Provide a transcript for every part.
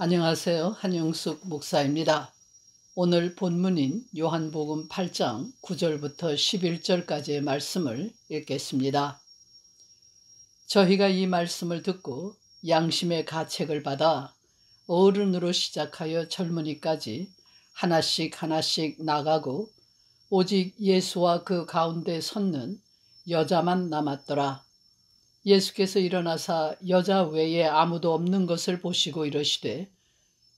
안녕하세요. 한영숙 목사입니다. 오늘 본문인 요한복음 8장 9절부터 11절까지의 말씀을 읽겠습니다. 저희가 이 말씀을 듣고 양심의 가책을 받아 어른으로 시작하여 젊은이까지 하나씩 하나씩 나가고 오직 예수와 그 가운데 섰는 여자만 남았더라. 예수께서 일어나사 여자 외에 아무도 없는 것을 보시고 이르시되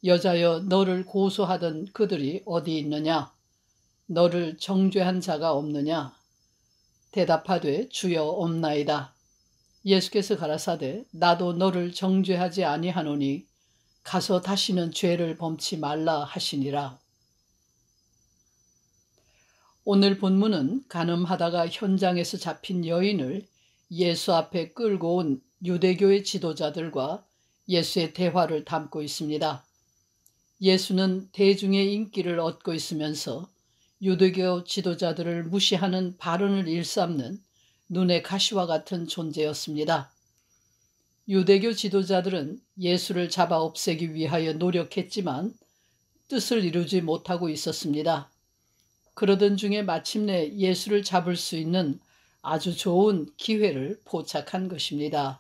여자여, 너를 고소하던 그들이 어디 있느냐? 너를 정죄한 자가 없느냐? 대답하되 주여 없나이다. 예수께서 가라사대 나도 너를 정죄하지 아니하노니 가서 다시는 죄를 범치 말라 하시니라. 오늘 본문은 간음하다가 현장에서 잡힌 여인을 예수 앞에 끌고 온 유대교의 지도자들과 예수의 대화를 담고 있습니다. 예수는 대중의 인기를 얻고 있으면서 유대교 지도자들을 무시하는 발언을 일삼는 눈의 가시와 같은 존재였습니다. 유대교 지도자들은 예수를 잡아 없애기 위하여 노력했지만 뜻을 이루지 못하고 있었습니다. 그러던 중에 마침내 예수를 잡을 수 있는 아주 좋은 기회를 포착한 것입니다.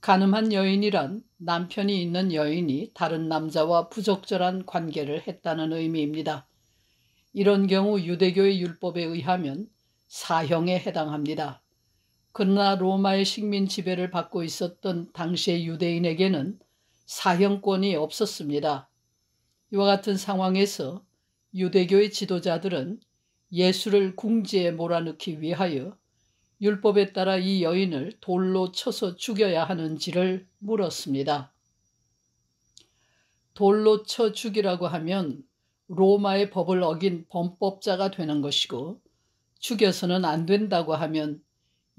간음한 여인이란 남편이 있는 여인이 다른 남자와 부적절한 관계를 했다는 의미입니다. 이런 경우 유대교의 율법에 의하면 사형에 해당합니다. 그러나 로마의 식민 지배를 받고 있었던 당시의 유대인에게는 사형권이 없었습니다. 이와 같은 상황에서 유대교의 지도자들은 예수를 궁지에 몰아넣기 위하여 율법에 따라 이 여인을 돌로 쳐서 죽여야 하는지를 물었습니다. 돌로 쳐 죽이라고 하면 로마의 법을 어긴 범법자가 되는 것이고, 죽여서는 안 된다고 하면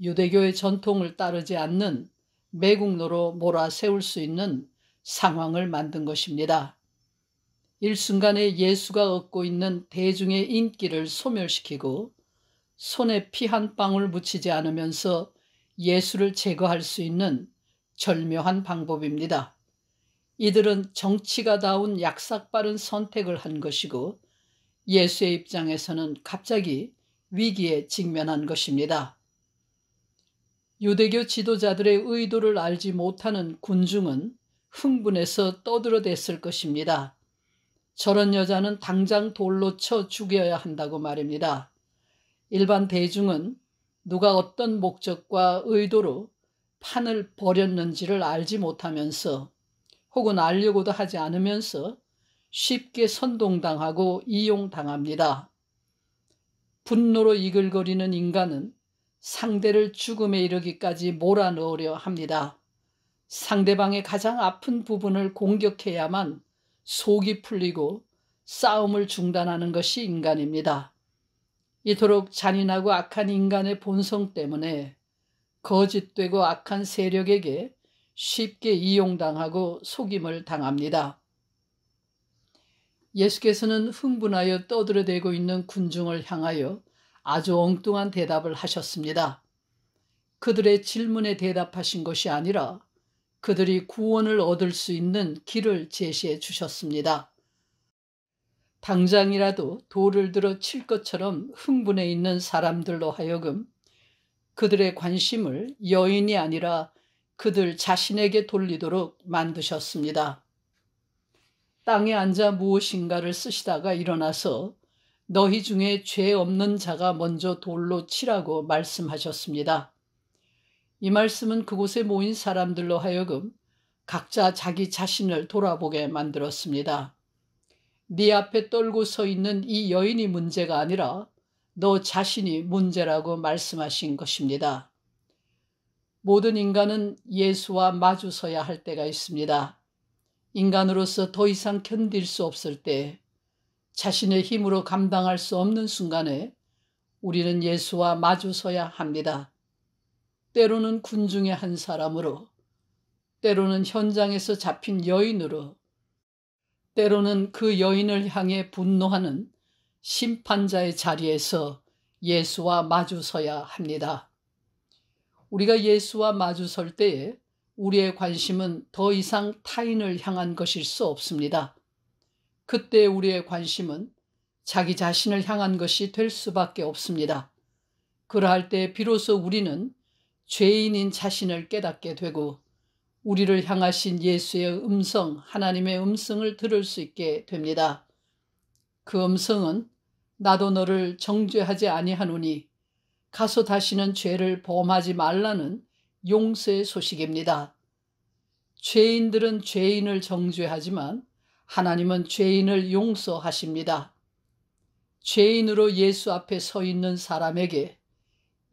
유대교의 전통을 따르지 않는 매국노로 몰아세울 수 있는 상황을 만든 것입니다. 일순간에 예수가 얻고 있는 대중의 인기를 소멸시키고 손에 피 한 방울 묻히지 않으면서 예수를 제거할 수 있는 절묘한 방법입니다. 이들은 정치가다운 약삭빠른 선택을 한 것이고 예수의 입장에서는 갑자기 위기에 직면한 것입니다. 유대교 지도자들의 의도를 알지 못하는 군중은 흥분해서 떠들어댔을 것입니다. 저런 여자는 당장 돌로 쳐 죽여야 한다고 말입니다. 일반 대중은 누가 어떤 목적과 의도로 판을 벌였는지를 알지 못하면서 혹은 알려고도 하지 않으면서 쉽게 선동당하고 이용당합니다. 분노로 이글거리는 인간은 상대를 죽음에 이르기까지 몰아넣으려 합니다. 상대방의 가장 아픈 부분을 공격해야만 속이 풀리고 싸움을 중단하는 것이 인간입니다. 이토록 잔인하고 악한 인간의 본성 때문에 거짓되고 악한 세력에게 쉽게 이용당하고 속임을 당합니다. 예수께서는 흥분하여 떠들어대고 있는 군중을 향하여 아주 엉뚱한 대답을 하셨습니다. 그들의 질문에 대답하신 것이 아니라 그들이 구원을 얻을 수 있는 길을 제시해 주셨습니다. 당장이라도 돌을 들어 칠 것처럼 흥분해 있는 사람들로 하여금 그들의 관심을 여인이 아니라 그들 자신에게 돌리도록 만드셨습니다. 땅에 앉아 무엇인가를 쓰시다가 일어나서 너희 중에 죄 없는 자가 먼저 돌로 치라고 말씀하셨습니다. 이 말씀은 그곳에 모인 사람들로 하여금 각자 자기 자신을 돌아보게 만들었습니다. 네 앞에 떨고 서 있는 이 여인이 문제가 아니라 너 자신이 문제라고 말씀하신 것입니다. 모든 인간은 예수와 마주서야 할 때가 있습니다. 인간으로서 더 이상 견딜 수 없을 때, 자신의 힘으로 감당할 수 없는 순간에 우리는 예수와 마주서야 합니다. 때로는 군중의 한 사람으로, 때로는 현장에서 잡힌 여인으로, 때로는 그 여인을 향해 분노하는 심판자의 자리에서 예수와 마주서야 합니다. 우리가 예수와 마주설 때에 우리의 관심은 더 이상 타인을 향한 것일 수 없습니다. 그때 우리의 관심은 자기 자신을 향한 것이 될 수밖에 없습니다. 그러할 때 비로소 우리는 죄인인 자신을 깨닫게 되고 우리를 향하신 예수의 음성, 하나님의 음성을 들을 수 있게 됩니다. 그 음성은 나도 너를 정죄하지 아니하노니 가서 다시는 죄를 범하지 말라는 용서의 소식입니다. 죄인들은 죄인을 정죄하지만 하나님은 죄인을 용서하십니다. 죄인으로 예수 앞에 서 있는 사람에게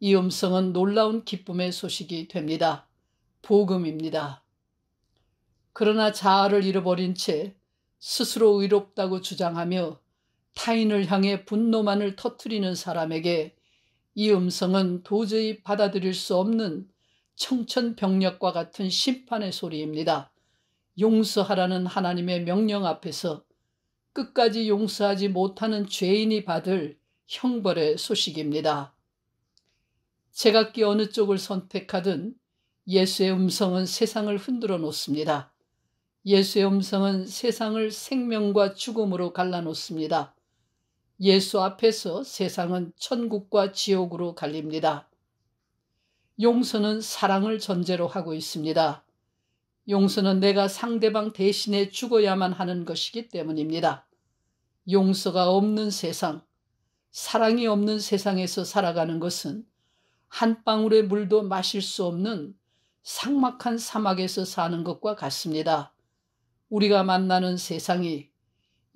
이 음성은 놀라운 기쁨의 소식이 됩니다. 복음입니다. 그러나 자아를 잃어버린 채 스스로 의롭다고 주장하며 타인을 향해 분노만을 터뜨리는 사람에게 이 음성은 도저히 받아들일 수 없는 청천벽력과 같은 심판의 소리입니다. 용서하라는 하나님의 명령 앞에서 끝까지 용서하지 못하는 죄인이 받을 형벌의 소식입니다. 제각기 어느 쪽을 선택하든 예수의 음성은 세상을 흔들어 놓습니다. 예수의 음성은 세상을 생명과 죽음으로 갈라놓습니다. 예수 앞에서 세상은 천국과 지옥으로 갈립니다. 용서는 사랑을 전제로 하고 있습니다. 용서는 내가 상대방 대신에 죽어야만 하는 것이기 때문입니다. 용서가 없는 세상, 사랑이 없는 세상에서 살아가는 것은 한 방울의 물도 마실 수 없는 삭막한 사막에서 사는 것과 같습니다. 우리가 만나는 세상이,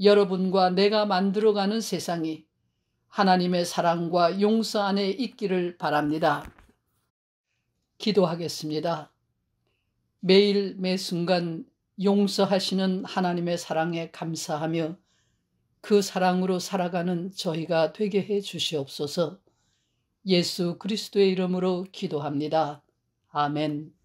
여러분과 내가 만들어가는 세상이 하나님의 사랑과 용서 안에 있기를 바랍니다. 기도하겠습니다. 매일 매 순간 용서하시는 하나님의 사랑에 감사하며 그 사랑으로 살아가는 저희가 되게 해 주시옵소서. 예수 그리스도의 이름으로 기도합니다. 아멘.